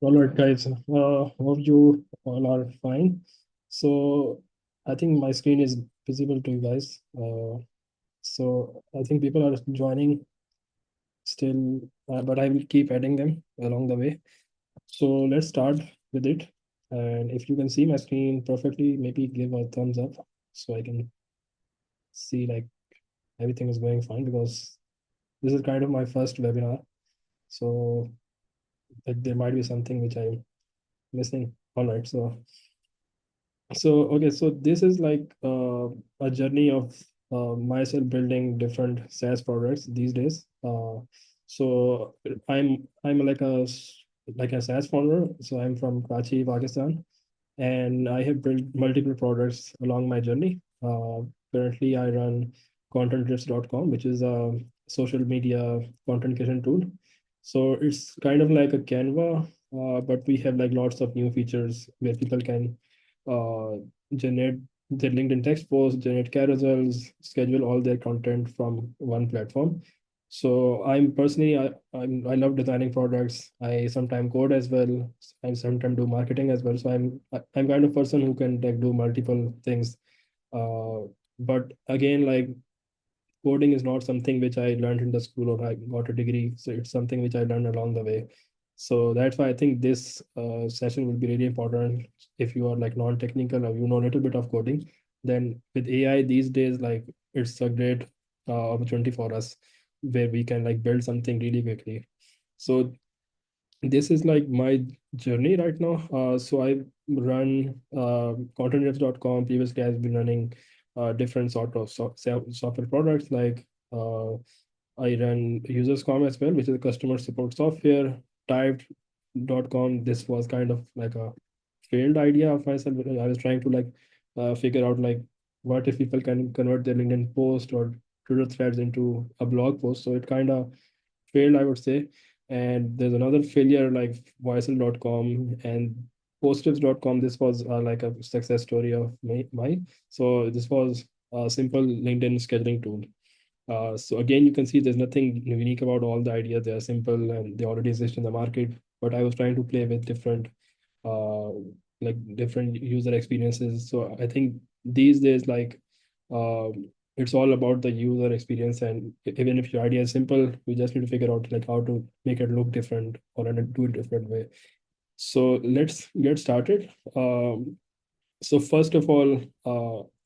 All right, guys. Hope you all are fine. So I think my screen is visible to you guys. So I think people are joining still, but I will keep adding them along the way. So let's start with it. And if you can see my screen perfectly, maybe give a thumbs up so I can see like everything is going fine because this is kind of my first webinar. So like, there might be something which I'm missing. All right. So this is like a journey of myself building different SaaS products these days. So I'm like a SaaS founder. So I'm from Karachi, Pakistan, and I have built multiple products along my journey. Currently, I run contentrips.com, which is a social media content creation tool. So it's kind of like a Canva, but we have like lots of new features where people can uh, generate their LinkedIn text posts, generate carousels, schedule all their content from one platform. So I'm personally I love designing products. I sometimes code as well. I sometimes do marketing as well. So I'm kind of person who can like do multiple things. Uh, but again, like coding is not something which I learned in the school or I got a degree. So it's something which I learned along the way. So that's why I think this session will be really important. If you are like non-technical or you know a little bit of coding, then with AI these days, like it's a great opportunity for us where we can like build something really quickly. So this is like my journey right now. So I run contentrefs.com. Previously, I've been running different sort of software products like I run users.com as well, which is a customer support software. Typed.com. This was kind of like a failed idea of myself. I was trying to like figure out like what if people can convert their LinkedIn post or Twitter threads into a blog post. So it kind of failed, I would say. And there's another failure like voicel.com and posttips.com. This was like a success story of my. So this was a simple LinkedIn scheduling tool. So again, you can see there's nothing unique about all the ideas. They are simple and they already exist in the market. But I was trying to play with uh, different user experiences. So I think these days, it's all about the user experience. And even if your idea is simple, we just need to figure out like how to make it look different or do it different way. So let's get started. So first of all,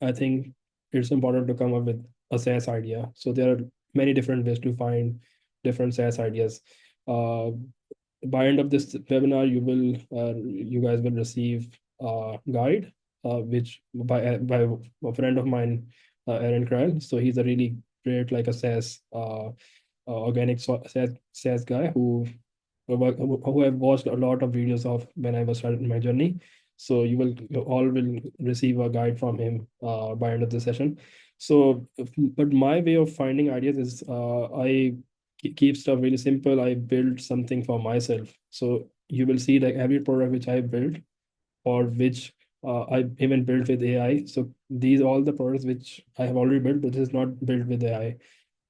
I think it's important to come up with a SaaS idea. So there are many different ways to find different SaaS ideas. Uh, by end of this webinar, you guys will receive a guide, which by a friend of mine, Aaron Krell. So he's a really great like a SaaS organic SaaS guy who have watched a lot of videos of when I was starting my journey. So you all will receive a guide from him by end of the session. So, but my way of finding ideas is I keep stuff really simple. I build something for myself. So you will see like every product which I built or which I even built with AI. So these all the products which I have already built, but this is not built with AI.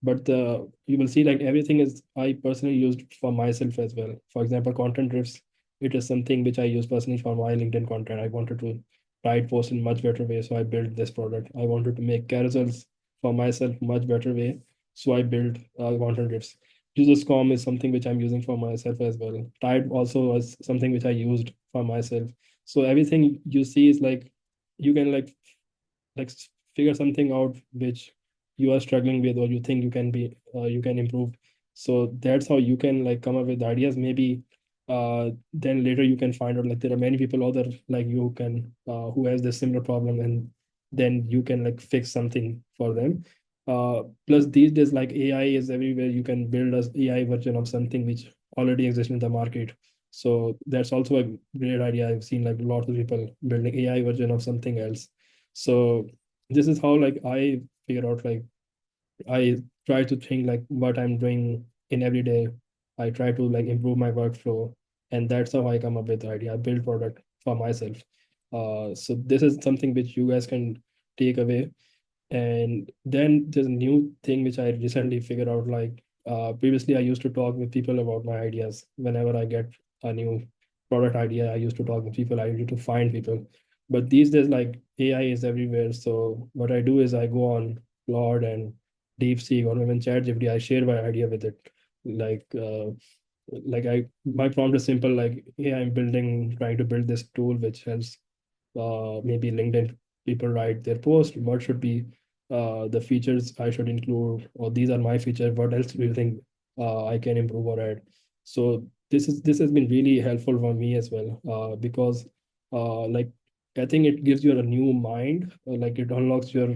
But you will see like everything is I personally used for myself as well. For example, content drifts, it is something which I use personally for my LinkedIn content. I wanted to write posts in much better way, so I built this product. I wanted to make carousels for myself much better way, so I built content drifts. Users.com is something which I'm using for myself as well. Type also was something which I used for myself. So everything you see is like you can like figure something out which you are struggling with or you think you can improve. So that's how you can like come up with ideas. Maybe then later you can find out like there are many people out there like you who has this similar problem, and then you can like fix something for them. Plus these days like AI is everywhere. You can build a AI version of something which already exists in the market. So that's also a great idea. I've seen like lots of people building AI version of something else. So this is how like I figure out like I try to think like what I'm doing in every day. I try to like improve my workflow, and that's how I come up with the idea. I build product for myself. So this is something which you guys can take away. And then there's a new thing which I recently figured out. Like previously, I used to talk with people about my ideas whenever I get a new product idea, I used to talk to people, I used to find people. But these days, like AI is everywhere. So what I do is I go on Claude and DeepSeek or even ChatGPT, I share my idea with it. Like my prompt is simple, like, hey, trying to build this tool which helps maybe LinkedIn people write their post. What should be the features I should include, or these are my features. What else do you think I can improve or add? So this has been really helpful for me as well, because like I think it gives you a new mind, like it unlocks your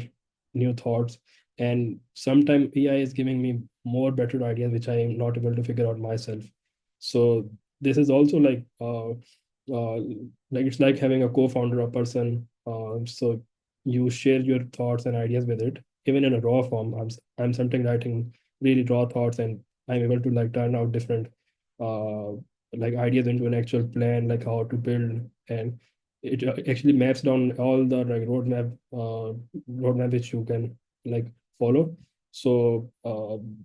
new thoughts, and sometimes AI is giving me more better ideas which I am not able to figure out myself. So this is also uh, like it's like having a co-founder, a person. So you share your thoughts and ideas with it, even in a raw form. I'm sometimes writing really raw thoughts, and I'm able to like turn out different uh like ideas into an actual plan, like how to build, and it actually maps down all the like roadmap which you can like follow. So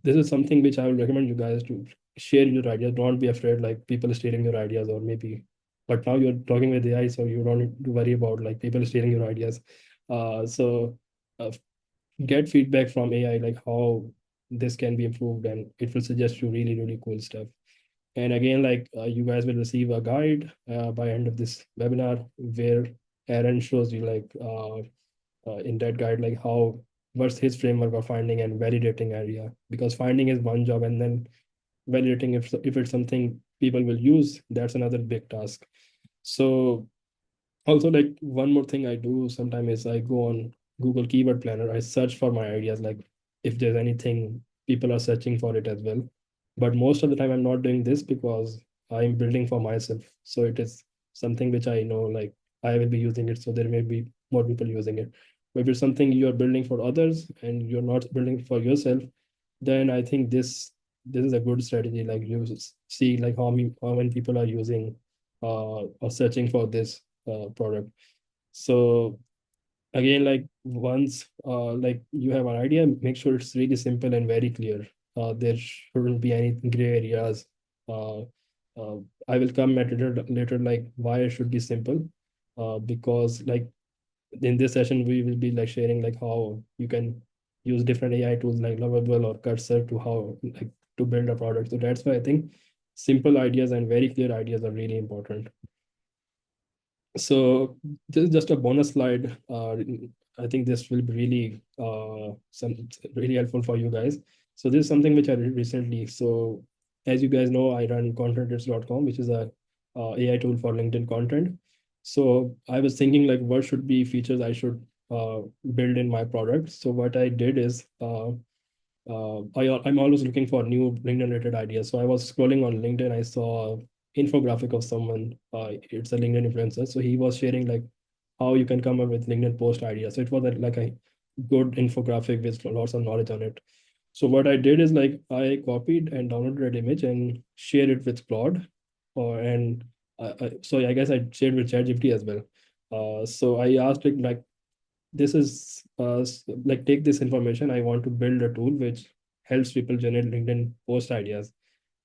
this is something which I would recommend you guys to share your ideas. Don't be afraid like people stealing your ideas, or maybe, but now you're talking with AI, so you don't need to worry about like people stealing your ideas. So uh, get feedback from AI, like how this can be improved, and it will suggest you really, really cool stuff. And again, like you guys will receive a guide by end of this webinar where Aaron shows you like in that guide, like how what's his framework of finding and validating area, because finding is one job, and then validating if it's something people will use, that's another big task. So also, like one more thing I do sometimes is I go on Google Keyword Planner. I search for my ideas, like if there's anything people are searching for it as well. But most of the time, I'm not doing this because I'm building for myself. So it is something which I know, like I will be using it. So there may be more people using it. But if it's something you're building for others and you're not building for yourself, then I think this is a good strategy. Like you see like how many people are using or searching for this product. So again, like once like you have an idea, make sure it's really simple and very clear. There shouldn't be any gray areas. uh, uh, I will come at it later like why it should be simple, because like in this session we will be like sharing like how you can use different AI tools like Lovable or Cursor to how like to build a product. So that's why I think simple ideas and very clear ideas are really important. So this is just a bonus slide. I think this will be really really helpful for you guys. So this is something which I did recently. So as you guys know, I run contenters.com, which is a AI tool for LinkedIn content. So I was thinking like what should be features I should build in my product. So what I did is I'm always looking for new LinkedIn related ideas. So I was scrolling on LinkedIn. I saw infographic of someone. It's a LinkedIn influencer. So he was sharing like how you can come up with LinkedIn post ideas. So it was like a good infographic with lots of knowledge on it. So what I did is like I copied and downloaded that image and shared it with Claude, or and so I guess I shared with ChatGPT as well. So I asked it like this is like take this information. I want to build a tool which helps people generate LinkedIn post ideas,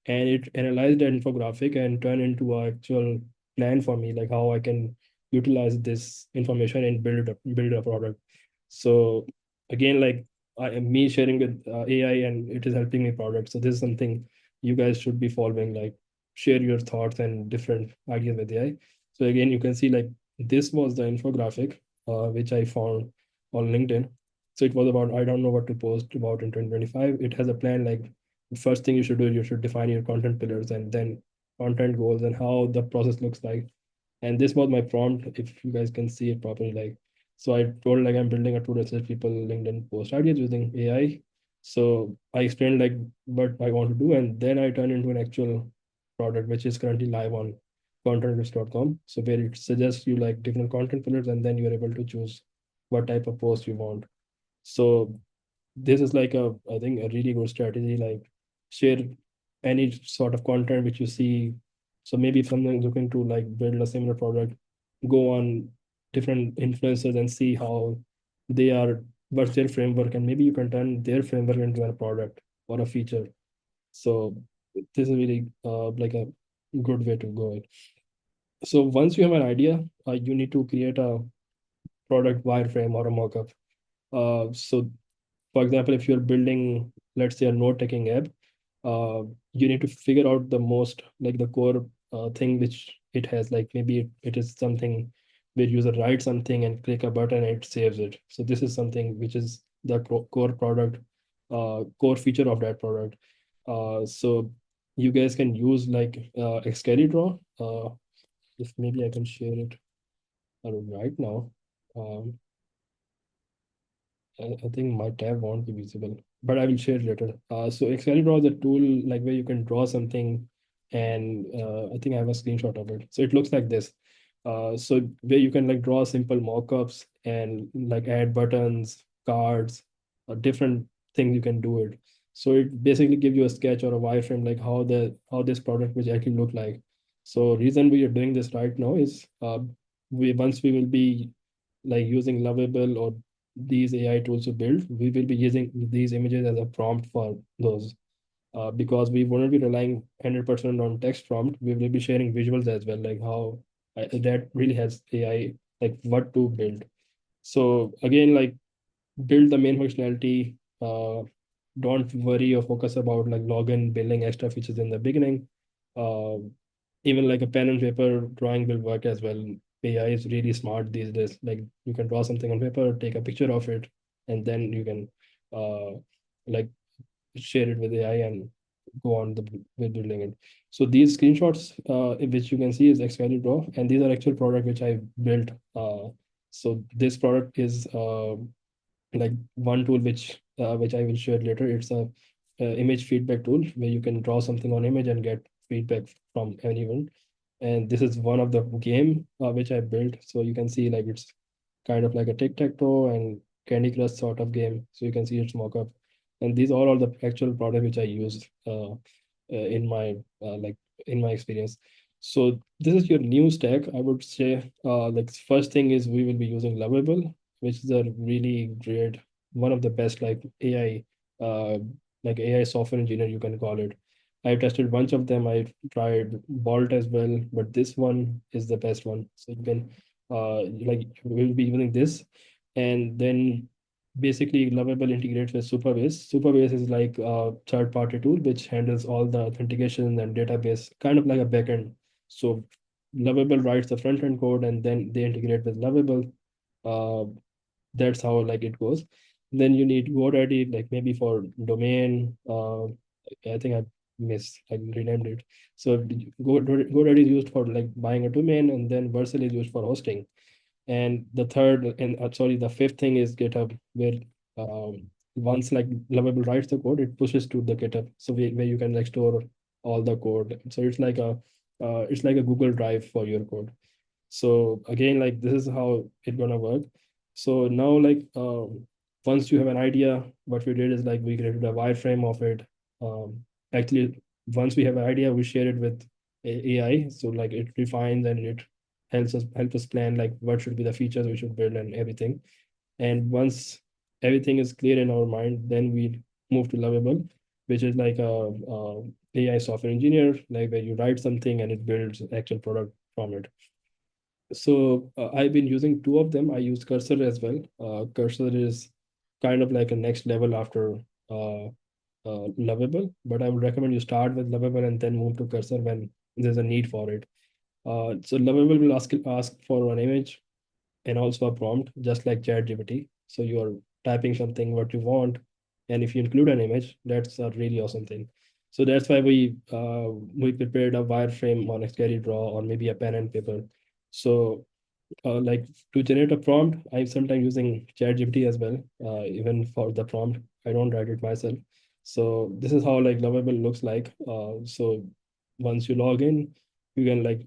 and it analyzed the infographic and turned into an actual plan for me, like how I can utilize this information and build a product. So again, like I am me sharing with AI, and it is helping me product. So this is something you guys should be following, like share your thoughts and different ideas with AI. So again, you can see like this was the infographic which I found on LinkedIn. So it was about I don't know what to post about in 2025. It has a plan like first thing you should do, you should define your content pillars and then content goals and how the process looks like. And this was my prompt, if you guys can see it properly. Like, so I told like I'm building a tool that says people LinkedIn post ideas using AI. So I explained like what I want to do, and then I turned into an actual product which is currently live on contentist.com. So where it suggests you like different content pillars, and then you're able to choose what type of post you want. So this is like a I think a really good strategy. Like share any sort of content which you see. So maybe if someone's looking to like build a similar product, go on different influencers and see how they are, what's their framework, and maybe you can turn their framework into a product or a feature. So this is really like a good way to go. So once you have an idea, you need to create a product wireframe or a mockup. So for example, if you're building, let's say, a note taking app, you need to figure out the most like the core thing which it has. Like maybe it is something where user writes something and click a button and it saves it. So this is something which is the core product, core feature of that product. So you guys can use like Excalidraw. If maybe I can share it right now. Um, I think my tab won't be visible, but I will share it later. So Excalibur is a tool like where you can draw something, and I think I have a screenshot of it. So it looks like this. So where you can like draw simple mockups and like add buttons, cards, different things you can do it. So it basically gives you a sketch or a wireframe like how this product will actually look like. So reason we are doing this right now is we once we will be like using Lovable or these AI tools to build, we will be using these images as a prompt for those. Because we won't be relying 100% on text prompt, we will be sharing visuals as well, like how that really has AI, like what to build. So again, like build the main functionality. Don't worry or focus about like login, building extra features in the beginning. Uh, Even like a pen and paper drawing will work as well. AI is really smart these days. Like you can draw something on paper, take a picture of it, and then you can like share it with AI and go on with building it. So these screenshots, which you can see is Excalibur, and these are actual product which I built. So this product is like one tool which I will share later. It's a image feedback tool where you can draw something on image and get feedback from anyone. And this is one of the game which I built. So you can see like it's kind of like a tic-tac-toe and Candy Crush sort of game. So you can see its mock-up. And these all are the actual product which I used in my like in my experience. So this is your new stack. I would say like first thing is we will be using Lovable, which is a really great, one of the best like AI software engineer you can call it. I've tested a bunch of them. I tried Bolt as well, but this one is the best one. So you can like we'll be using this, and then basically Lovable integrates with Superbase. Superbase is like a third-party tool which handles all the authentication and database, kind of like a backend. So Lovable writes the front-end code, and then they integrate with Lovable. Uh, that's how like it goes. Then you need GoDaddy, like maybe for domain. I think I missed, like renamed it. So GoDaddy is used for like buying a domain, and then Vercel is used for hosting. And the third, and sorry, the fifth thing is GitHub, where once like Lovable writes the code, it pushes to the GitHub, so where you can like store all the code. So it's like a Google Drive for your code. So again, like this is how it gonna work. So now like once you have an idea, what we did is like we created a wireframe of it. Actually, once we have an idea, we share it with AI. So like it refines and it help us plan like what should be the features we should build and everything. And once everything is clear in our mind, then we move to Lovable, which is like a AI software engineer, like where you write something and it builds actual product from it. So I've been using two of them. I use Cursor as well. Cursor is kind of like a next level after uh, Lovable, but I would recommend you start with Lovable and then move to Cursor when there's a need for it. So Lovable will ask for an image and also a prompt, just like ChatGPT. So you're typing something what you want, and if you include an image, that's a really awesome thing. So that's why we prepared a wireframe on a draw or maybe a pen and paper. So like to generate a prompt, I'm sometimes using ChatGPT as well. Even for the prompt, I don't write it myself. So this is how like Lovable looks like. So once you log in, you can like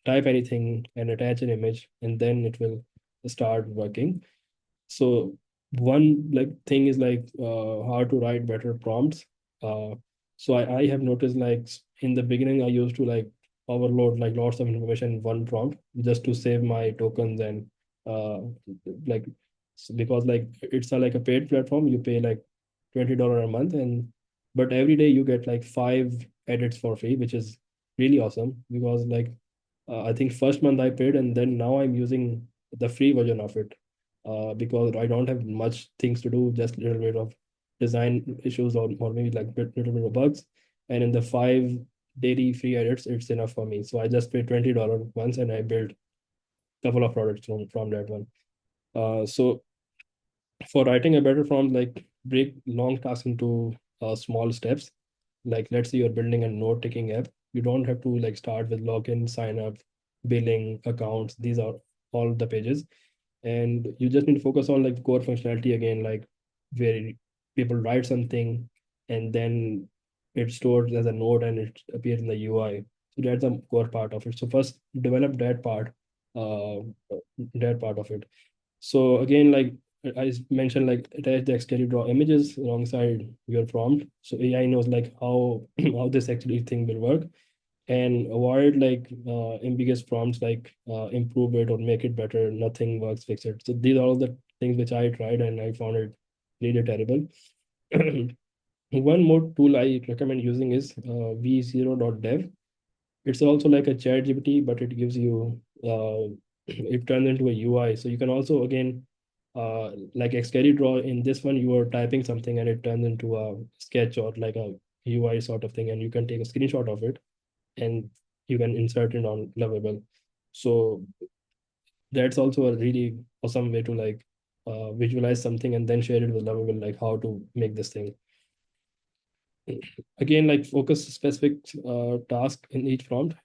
type anything and attach an image, and then it will start working. So one like thing is like how to write better prompts. So I have noticed like in the beginning I used to like overload like lots of information in one prompt just to save my tokens and uh like because like it's like a paid platform. You pay like $20 a month, and but every day you get like 5 edits for free, which is really awesome because like I think first month I paid, and then now I'm using the free version of it, because I don't have much things to do, just little bit of design issues, or maybe like little bit of bugs. And in the 5 daily free edits, it's enough for me. So I just paid $20 once, and I built a couple of products from that one. So for writing a better prompt, like break long tasks into small steps. Like let's say you're building a note taking app, you don't have to like start with login, sign up, billing, accounts. These are all the pages, and you just need to focus on like core functionality again, like where people write something and then it's stored as a node and it appears in the UI. So that's the core part of it. So first develop uh, that part of it. So again, like I mentioned, like attach the external draw images alongside your prompt. So AI knows like how how this actually thing will work, and avoid like ambiguous prompts like improve it or make it better. Nothing works, fix it. So these are all the things which I tried and I found it really terrible. One more tool I recommend using is v0.dev. It's also like a chat GPT, but it gives you it turns into a UI. So you can also again like Xcary Draw. In this one, you are typing something and it turns into a sketch or like a UI sort of thing, and you can take a screenshot of it and you can insert it on Lovable. So that's also a really awesome way to like visualize something and then share it with Lovable, like how to make this thing. Again, like focus specific task in each prompt.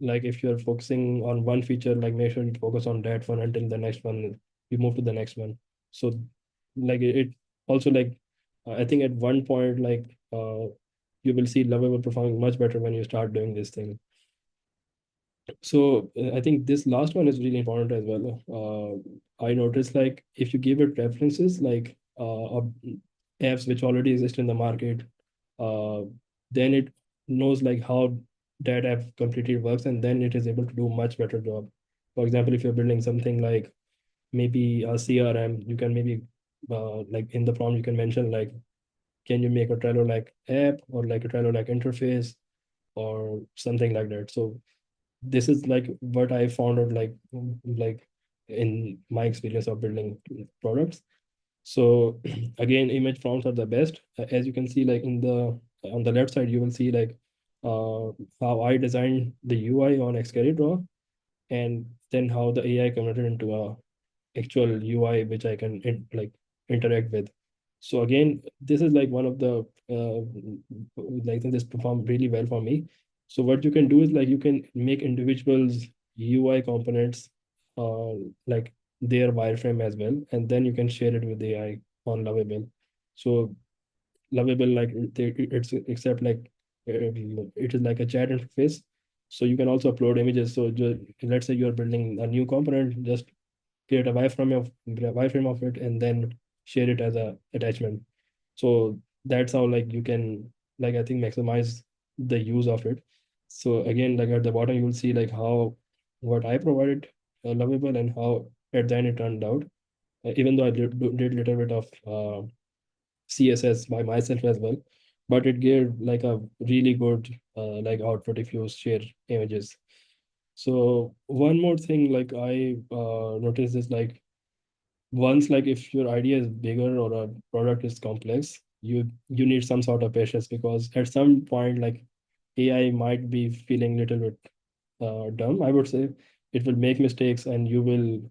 Like if you're focusing on one feature, like make sure you focus on that one until the next one you move to the next one. So like it also like I think at one point like you will see Lovable performing much better when you start doing this thing. So I think this last one is really important as well. I noticed like if you give it references like of apps which already exist in the market, uh, then it knows like how that app completely works, and then it is able to do much better job. For example, if you're building something like maybe a CRM, you can maybe like in the prompt you can mention like, can you make a Trello like app or like a Trello like interface or something like that. So this is like what I found out like in my experience of building products. So again, image prompts are the best. As you can see, like in the on the left side, you will see like how I designed the UI on Xcary Draw, and then how the AI converted into a actual UI which I can like interact with. So again, this is like one of the like this performed really well for me. So what you can do is like you can make individuals UI components uh, like their wireframe as well, and then you can share it with AI on Lovable. So Lovable like it's except like it is like a chat interface. So you can also upload images. So just, let's say you're building a new component, just create a wireframe of it and then share it as a attachment. So that's how like you can like I think maximize the use of it. So again, like at the bottom you will see like how what I provided Lovable and how at the end it turned out. Even though I did little bit of CSS by myself as well, but it gave like a really good like output if you share images. So one more thing like I noticed is like once like if your idea is bigger or a product is complex, you need some sort of patience, because at some point like AI might be feeling a little bit dumb, I would say. It will make mistakes and you will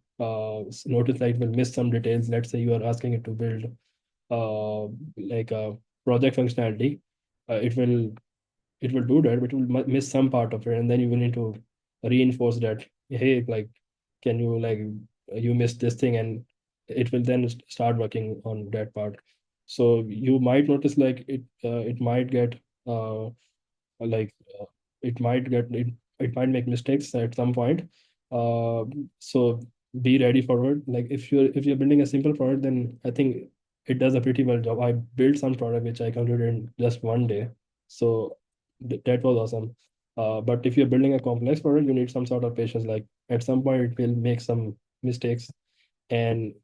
notice like it will miss some details. Let's say you are asking it to build like a project functionality. Uh, it will it will do that, but it will miss some part of it, and then you will need to reinforce that. Hey, like, can you like you missed this thing, and it will then start working on that part. So you might notice like it might get like it might get it might make mistakes at some point. Uh, so be ready for it. Like if you're building a simple product, then I think it does a pretty well job. I built some product which I completed in just one day, so that was awesome. But if you're building a complex product, you need some sort of patience. Like at some point, it will make some mistakes. And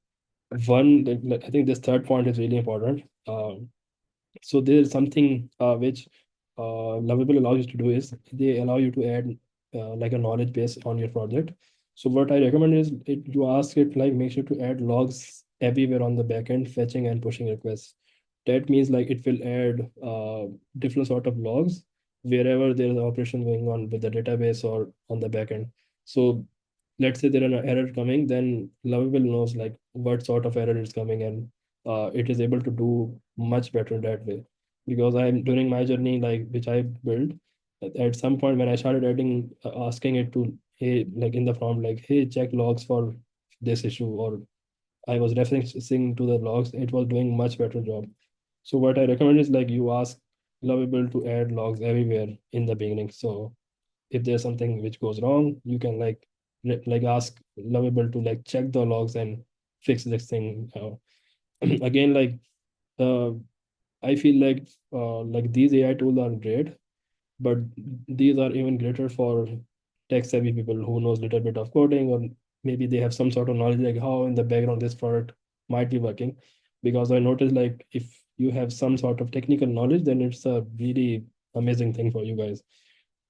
like, I think this third point is really important. So there's something which Lovable allows you to do is they allow you to add like a knowledge base on your project. So what I recommend is you ask it like make sure to add logs everywhere on the backend, fetching and pushing requests. That means like it will add different sort of logs wherever there is an operation going on with the database or on the backend. So let's say there is an error coming, then Lovable knows like what sort of error is coming, and it is able to do much better that way. Because I'm during my journey, like which I built, at some point when I started adding, asking it to, hey, like in the prompt, like, hey, check logs for this issue, or I was referencing to the logs, it was doing much better job. So what I recommend is like you ask Lovable to add logs everywhere in the beginning. So if there's something which goes wrong, you can like ask Lovable to like check the logs and fix this thing. Again, uh, I feel like these AI tools are great, but these are even greater for tech savvy people who knows a little bit of coding, or maybe they have some sort of knowledge like how in the background this product might be working. Because I noticed like if you have some sort of technical knowledge, then it's a really amazing thing for you guys.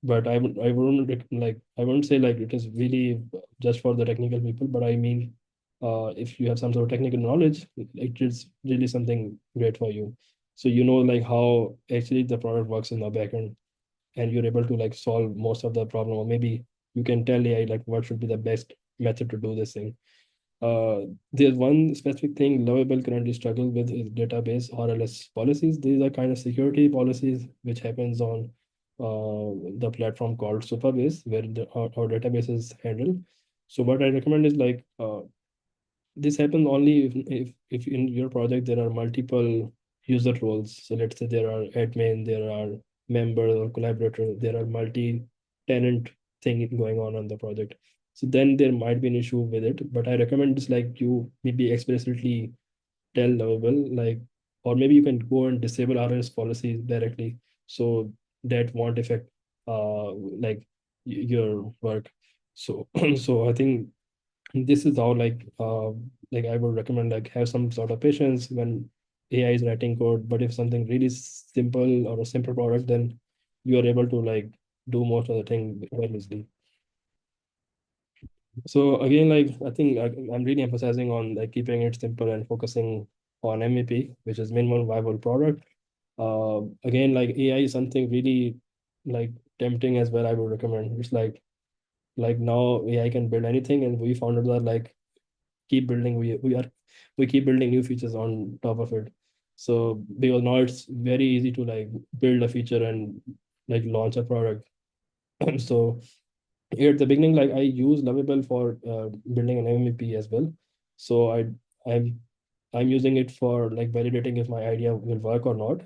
But I wouldn't I wouldn't say like it is really just for the technical people, but I mean, if you have some sort of technical knowledge, it is really something great for you. So you know like how actually the product works in the backend, and you're able to like solve most of the problem, or maybe you can tell AI like what should be the best method to do this thing. uh, there's one specific thing Lovable currently struggles with is database RLS policies. These are kind of security policies which happens on the platform called Superbase, where our database is handled. So what I recommend is like this happens only if in your project there are multiple user roles. So let's say there are admin, there are member or collaborator, there are multi-tenant thing going on the project. So then there might be an issue with it. But I recommend just like you maybe explicitly tell Lovable, like, or maybe you can go and disable RS policies directly, so that won't affect like your work. So so I think this is how like I would recommend like have some sort of patience when AI is writing code. But if something really simple or a simple product, then you are able to like do most of the thing very easily. So again, like I think I'm really emphasizing on like keeping it simple and focusing on MVP, which is minimum viable product. Again, like AI is something really like tempting as well. I would recommend. It's like now AI can build anything, and we found out that like keep building we keep building new features on top of it. So because now it's very easy to like build a feature and like launch a product. So here at the beginning, like I use Lovable for building an MVP as well. So I'm I'm using it for like validating if my idea will work or not.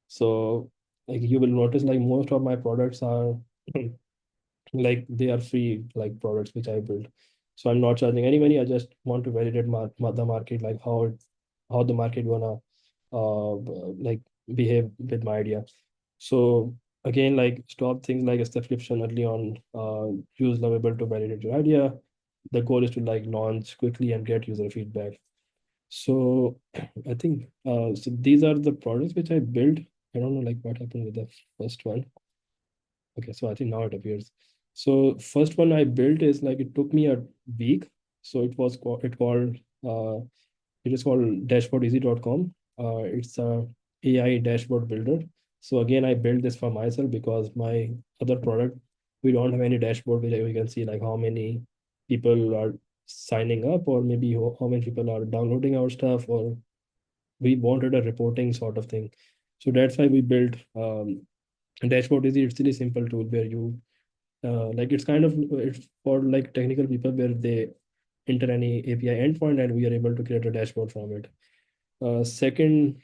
So like you will notice like most of my products are like they are free like products which I build. So I'm not charging any money. I just want to validate the market, like how the market gonna like behave with my idea. So again, like stop things like a subscription early on. Use Lovable to validate your idea. The goal is to like launch quickly and get user feedback. So I think so these are the products which I built. I don't know like what happened with the first one. Okay, so I think now it appears. So first one I built is like it took me a week. So uh it is called dashboardeasy.com. It's a AI dashboard builder. So again, I built this for myself because my other product, we don't have any dashboard where we can see like how many people are signing up, or maybe how many people are downloading our stuff, or we wanted a reporting sort of thing. So that's why we built dashboard easy. It's really simple tool where you like it's kind of it's for like technical people where they enter any API endpoint and we are able to create a dashboard from it. Second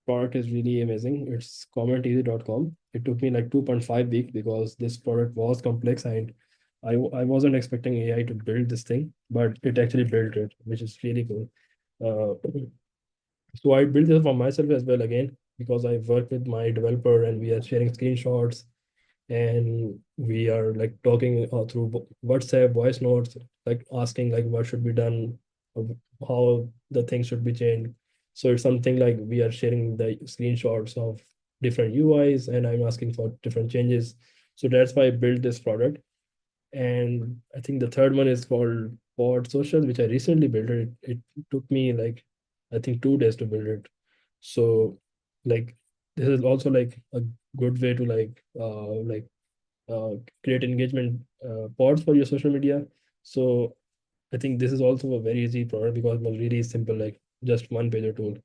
product is really amazing. It's commenteasy.com. It took me like 2.5 weeks because this product was complex, and I wasn't expecting AI to build this thing, but it actually built it, which is really cool. Uh, so I built this for myself as well again because I work with my developer and we are sharing screenshots, and we are like talking through WhatsApp voice notes, like asking like what should be done, uh, how the things should be changed. So it's something like we are sharing the screenshots of different UIs, and I'm asking for different changes. So that's why I built this product. And I think the third one is called Pod Social, which I recently built. It took me like I think 2 days to build it. So like this is also like a good way to uh, create engagement pods for your social media. So I think this is also a very easy product because it was really simple, like just one pager tool.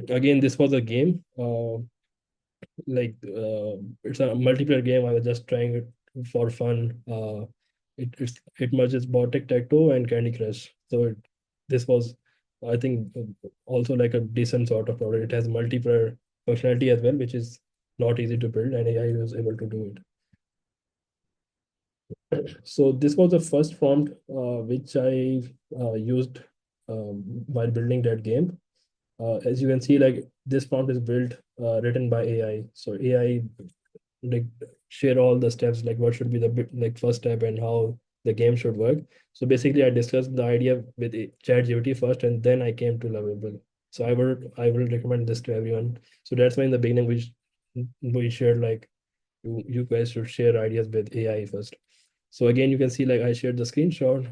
Again, this was a game. It's a multiplayer game. I was just trying it for fun. It merges bot tic tac toe and Candy Crush. This was, I think, also like a decent sort of product. It has multiplayer functionality as well, which is not easy to build, and AI was able to do it. So this was the first prompt which I used while building that game. As you can see, like this prompt is built written by AI. So AI like share all the steps, like what should be the like first step and how the game should work. So basically I discussed the idea with ChatGPT first, and then I came to Lovable. So I will recommend this to everyone. So that's why in the beginning we shared like you guys should share ideas with AI first. So again, you can see like I shared the screenshot.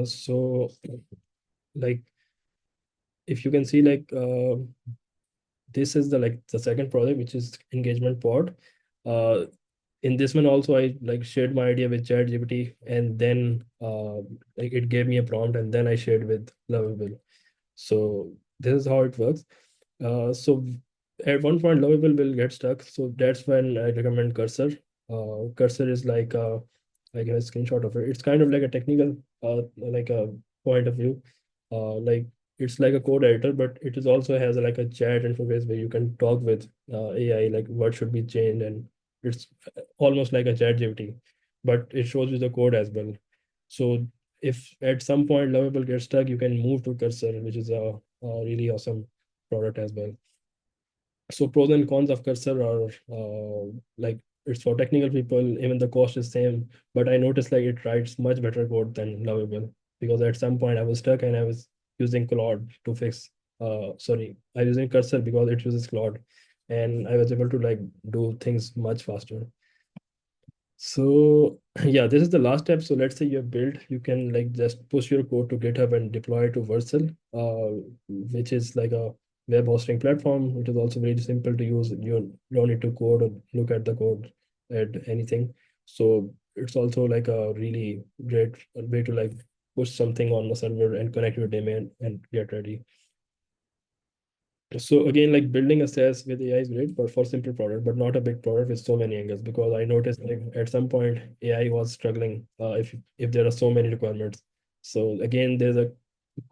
So like if you can see like this is the second project, which is engagement pod. uh in this one also I like shared my idea with ChatGPT, and then like it gave me a prompt, and then I shared with Lovable. So this is how it works. So at one point Lovable will get stuck, so that's when I recommend Cursor. Cursor is like a screenshot of it. It's kind of like a technical like a point of view. Like it's like a code editor, but it is also has like a chat interface where you can talk with AI, like what should be changed, and it's almost like a chat GPT, but it shows you the code as well. So if at some point Lovable gets stuck, you can move to Cursor, which is a really awesome product as well. So pros and cons of Cursor are like it's for technical people, even the cost is same, but I noticed like it writes much better code than Lovable, because at some point I was stuck and I was using Claude to fix sorry, I was using Cursor because it uses Claude, and I was able to like do things much faster. So yeah, this is the last step. So let's say you have built, you can like just push your code to GitHub and deploy it to Vercel, which is like a web hosting platform. It is also very simple to use. You don't need to code or look at the code at anything. So it's also like a really great way to like push something on the server and connect your daemon and get ready. So again, like building a SaaS with AI is great, but for simple product, but not a big product with so many angles. Because I noticed like at some point AI was struggling if there are so many requirements. So again, there's a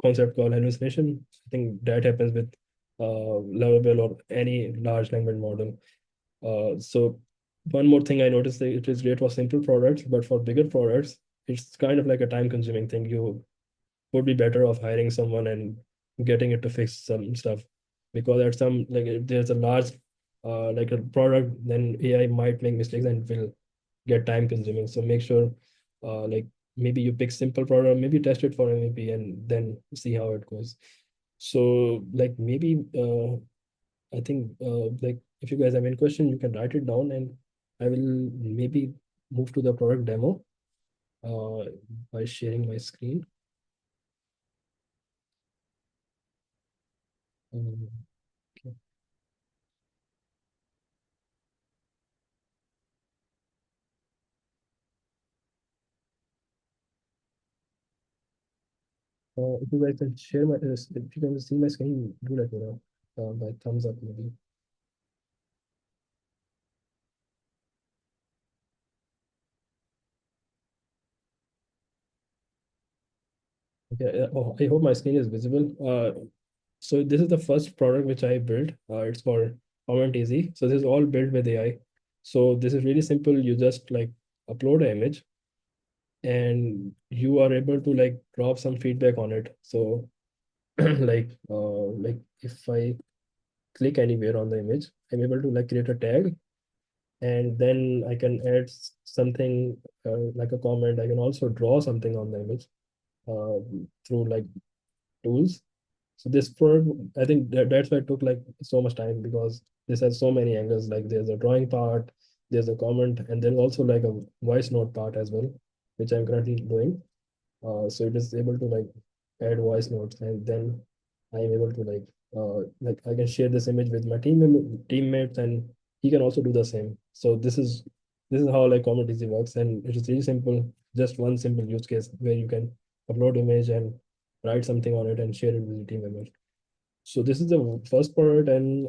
concept called hallucination. I think that happens with Lovable or any large language model. So one more thing I noticed that it is great for simple products, but for bigger products, it's kind of like a time-consuming thing. You would be better off hiring someone and getting it to fix some stuff, because at some like if there's a large like a product, then AI might make mistakes and will get time consuming. So make sure like maybe you pick simple product, maybe test it for MVP and then see how it goes. So like maybe I think like if you guys have any question, you can write it down, and I will maybe move to the product demo uh, by sharing my screen. Um, okay. If you guys can share my, if you can see my screen, do let me know by thumbs up maybe. Okay. Oh, I hope my screen is visible. So this is the first product which I built. It's called Comment Easy. So this is all built with AI. So this is really simple. You just like upload an image, and you are able to like drop some feedback on it. So like if I click anywhere on the image, I'm able to like create a tag, and then I can add something like a comment. I can also draw something on the image uh, through like tools. So this product, I think that's why it took like so much time, because this has so many angles. Like there's a drawing part, there's a comment, and there's also like a voice note part as well, which I'm currently doing. So it is able to like add voice notes, and then I am able to like I can share this image with my teammates, and he can also do the same. So this is how like Comment Easy works, and it is really simple. Just one simple use case where you can upload image and write something on it and share it with your team members. So this is the first part, and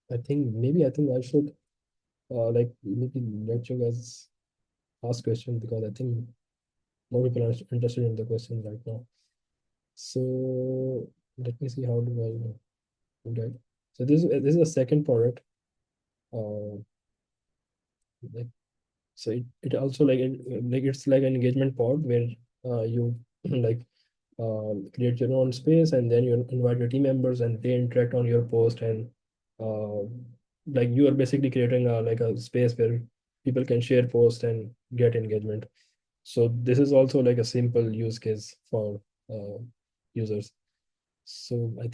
I think I should like maybe let you guys ask questions, because I think more people are interested in the question right now. So let me see, how do I do that? So this is a second product. Uh, like it also like it's like an engagement pod where you like create your own space, and then you invite your team members and they interact on your post, and uh, like you are basically creating a space where people can share posts and get engagement. So this is also like a simple use case for users. So uh, I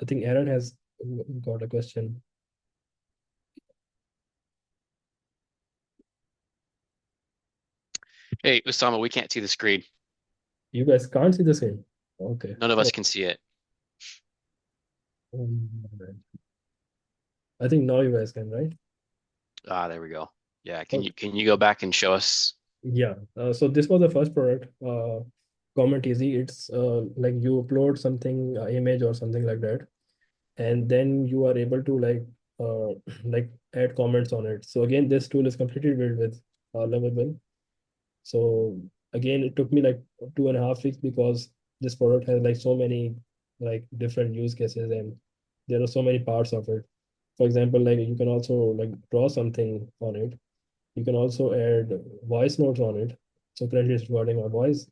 think Aaron has got a question. Hey, Usama, we can't see the screen. You guys can't see the same. Okay. None of Oh, us can see it. right. I think now you guys can, right? Ah, there we go. Yeah, can you Okay. can you go back and show us? Yeah. So this was the first product. Comment Easy. It's like you upload something, image or something like that, and then you are able to uh, like add comments on it. So again, this tool is completely built with Lovable. So again, it took me like 2.5 weeks, because this product has like so many like different use cases, and there are so many parts of it. For example, like you can also like draw something on it. You can also add voice notes on it. So currently it's recording my voice,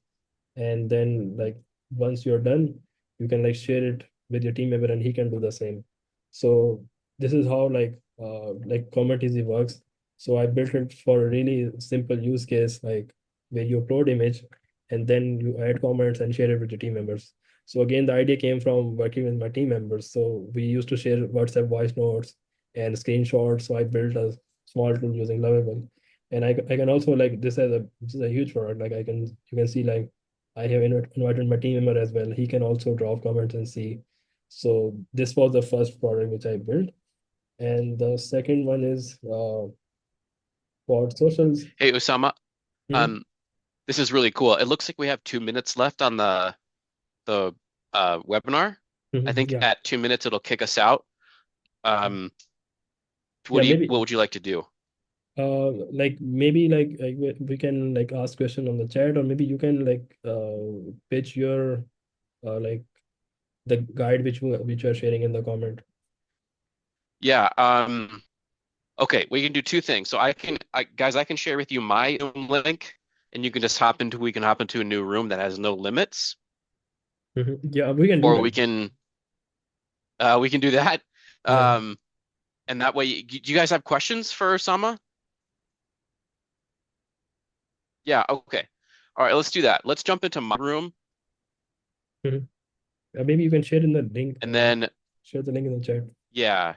and then like once you're done, you can like share it with your team member and he can do the same. So this is how like Comment Easy works. So I built it for a really simple use case, like where you upload image and then you add comments and share it with your team members. So again, the idea came from working with my team members. So we used to share WhatsApp voice notes and screenshots. So I built a small tool using Lovable. And I can also like this is a huge product. Like you can see like I have invited my team member as well. He can also drop comments and see. So this was the first product which I built, and the second one is for socials. Hey, Usama, Mhm. um, this is really cool. It looks like we have 2 minutes left on the webinar. I Mhm. think Yeah, at 2 minutes it'll kick us out. Um, yeah, what maybe would you like to do? like maybe we can like ask question on the chat, or maybe you can like pitch your like the guide which you are sharing in the comment. Yeah, okay, we can do two things. So guys, I can share with you my Zoom link, and you can just we can hop into a new room that has no limits, Mhm. Yeah, we can do or that. we can do that. Yeah. Um, and that way, do you guys have questions for Sama? Yeah, okay. All right, let's do that. Let's jump into my room, Mhm. Maybe you can share in the link. and then Share the link in the chat. yeah.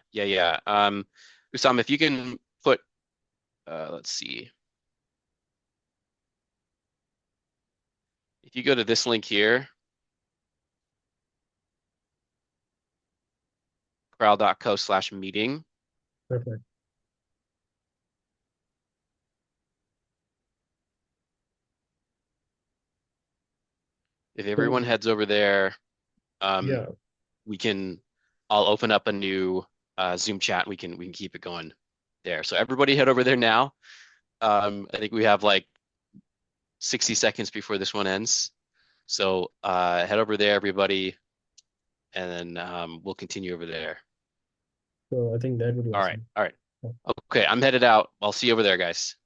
Usama, if you can put, let's see, if you go to this link here, corral.co/meeting. Perfect. If So everyone heads over there, um, yeah, we can, I'll open up a new Zoom chat. And we can keep it going there. So everybody head over there now. I think we have like 60 seconds before this one ends. So head over there, everybody, and then we'll continue over there. so I think that would be All right, awesome. all right. Okay, I'm headed out. I'll see you over there, guys.